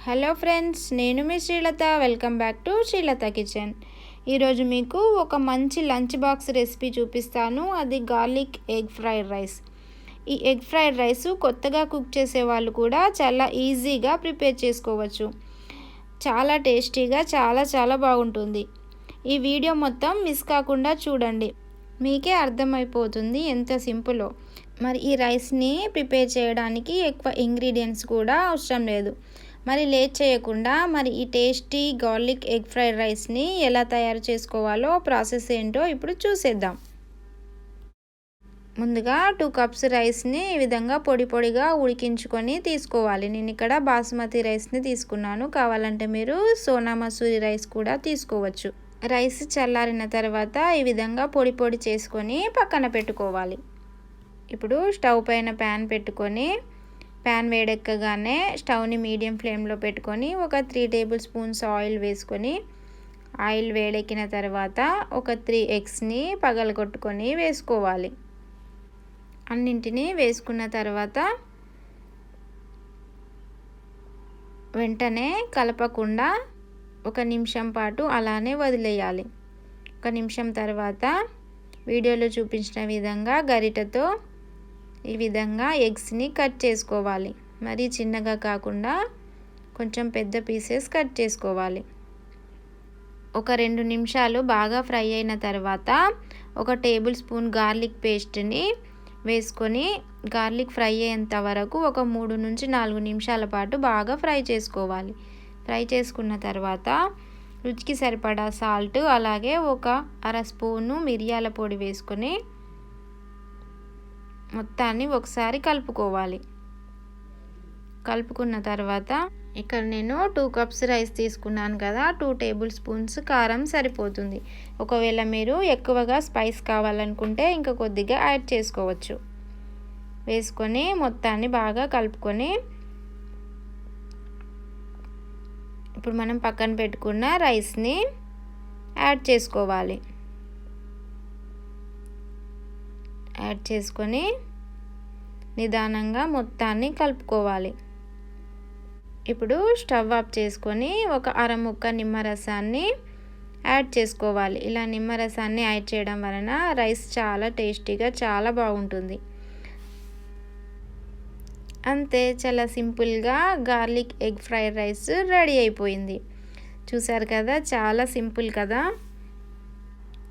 Hello friends, నేను మీ Sreelatha. Welcome back to Sreelatha kitchen. ఈరోజు మీకు ఒక మంచి లంచ్ బాక్స్ రెసిపీ చూపిస్తాను. అది గార్లిక్ ఎగ్ ఫ్రైడ్ రైస్. ఈ ఎగ్ ఫ్రైడ్ రైస్ కొత్తగా కుక్ చేసే వాళ్ళు కూడా చాలా ఈజీగా ప్రిపేర్ చేసుకోవచ్చు. చాలా టేస్టీగా చాలా బాగుంటుంది. ఈ వీడియో మొత్తం మిస్ కాకుండా చూడండి, మీకే అర్థమైపోతుంది ఎంత సింపులో. మరి ఈ రైస్ని ప్రిపేర్ చేయడానికి ఎక్కువ ఇంగ్రీడియంట్స్ కూడా అవసరం లేదు. మరి లేట్ చేయకుండా మరి ఈ టేస్టీ గార్లిక్ ఎగ్ ఫ్రైడ్ రైస్ని ఎలా తయారు చేసుకోవాలో ప్రాసెస్ ఏంటో ఇప్పుడు చూసేద్దాం. ముందుగా 2 కప్స్ రైస్ని ఈ విధంగా పొడిగా ఉడికించుకొని తీసుకోవాలి. నేను ఇక్కడ బాస్మతి రైస్ని తీసుకున్నాను. కావాలంటే మీరు సోనా మసూరి రైస్ కూడా తీసుకోవచ్చు. రైస్ చల్లారిన తర్వాత ఈ విధంగా పొడి చేసుకొని పక్కన పెట్టుకోవాలి. ఇప్పుడు స్టవ్ పైన ప్యాన్ పెట్టుకొని ప్యాన్ వేడెక్కగానే స్టవ్ని మీడియం ఫ్లేమ్లో పెట్టుకొని ఒక 3 టేబుల్ స్పూన్స్ ఆయిల్ వేసుకొని, ఆయిల్ వేడెక్కిన తర్వాత ఒక 3 ఎగ్స్ని పగలగొట్టుకొని వేసుకోవాలి. అన్నింటినీ వేసుకున్న తర్వాత వెంటనే కలపకుండా 1 నిమిషం పాటు అలానే వదిలేయాలి. 1 నిమిషం తర్వాత వీడియోలో చూపించిన విధంగా గరిటెతో ఈ విధంగా ఎగ్స్ని కట్ చేసుకోవాలి. మరి చిన్నగా కాకుండా కొంచెం పెద్ద పీసెస్ కట్ చేసుకోవాలి. ఒక 2 నిమిషాలు బాగా ఫ్రై అయిన తర్వాత 1 టేబుల్ స్పూన్ గార్లిక్ పేస్ట్ని వేసుకొని గార్లిక్ ఫ్రై అయ్యేంత వరకు ఒక 3 నుంచి 4 నిమిషాల పాటు బాగా ఫ్రై చేసుకోవాలి. ఫ్రై చేసుకున్న తర్వాత రుచికి సరిపడా సాల్ట్, అలాగే 1/2 స్పూను మిరియాల పొడి వేసుకొని మొత్తాన్ని ఒకసారి కలుపుకోవాలి. కలుపుకున్న తర్వాత ఇక్కడ నేను 2 కప్స్ రైస్ తీసుకున్నాను కదా, 2 టేబుల్ స్పూన్స్ కారం సరిపోతుంది. ఒకవేళ మీరు ఎక్కువగా స్పైస్ కావాలనుకుంటే ఇంకా కొద్దిగా యాడ్ చేసుకోవచ్చు. వేసుకొని మొత్తాన్ని బాగా కలుపుకొని ఇప్పుడు మనం పక్కన పెట్టుకున్న రైస్ని యాడ్ చేసుకోవాలి. యాడ్ చేసుకొని నిదానంగా మొత్తాన్ని కలుపుకోవాలి. ఇప్పుడు స్టవ్ ఆఫ్ చేసుకొని ఒక అరముక్క నిమ్మరసాన్ని యాడ్ చేసుకోవాలి. ఇలా నిమ్మరసాన్ని యాడ్ చేయడం వలన రైస్ చాలా టేస్టీగా చాలా బాగుంటుంది. అంతే, చాలా సింపుల్గా garlic egg fried rice ready అయిపోయింది. చూసారు కదా, చాలా సింపుల్ కదా.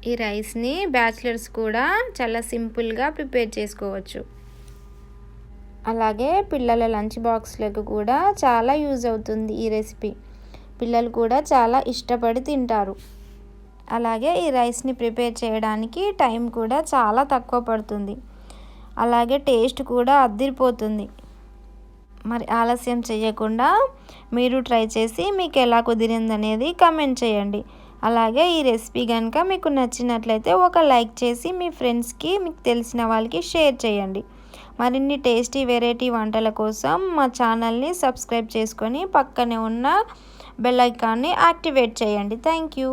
ఈ రైస్ని బ్యాచిలర్స్ కూడా చాలా సింపుల్గా ప్రిపేర్ చేసుకోవచ్చు. అలాగే పిల్లల లంచ్ బాక్స్లకు కూడా చాలా యూజ్ అవుతుంది ఈ రెసిపీ. పిల్లలు కూడా చాలా ఇష్టపడి తింటారు. అలాగే ఈ రైస్ని ప్రిపేర్ చేయడానికి టైం కూడా చాలా తక్కువ పడుతుంది. అలాగే టేస్ట్ కూడా అదిరిపోతుంది. మరి ఆలస్యం చేయకుండా మీరు ట్రై చేసి మీకు ఎలా కుదిరిందనేది కామెంట్ చేయండి. అలాగే ఈ రెసిపీ కనుక మీకు నచ్చినట్లయితే ఒక లైక్ చేసి మీ ఫ్రెండ్స్కి, మీకు తెలిసిన వాళ్ళకి షేర్ చేయండి. మరిన్ని టేస్టీ వెరైటీ వంటల కోసం మా ఛానల్ని సబ్స్క్రైబ్ చేసుకొని పక్కనే ఉన్న బెల్ ఐకాన్ని యాక్టివేట్ చేయండి. Thank you.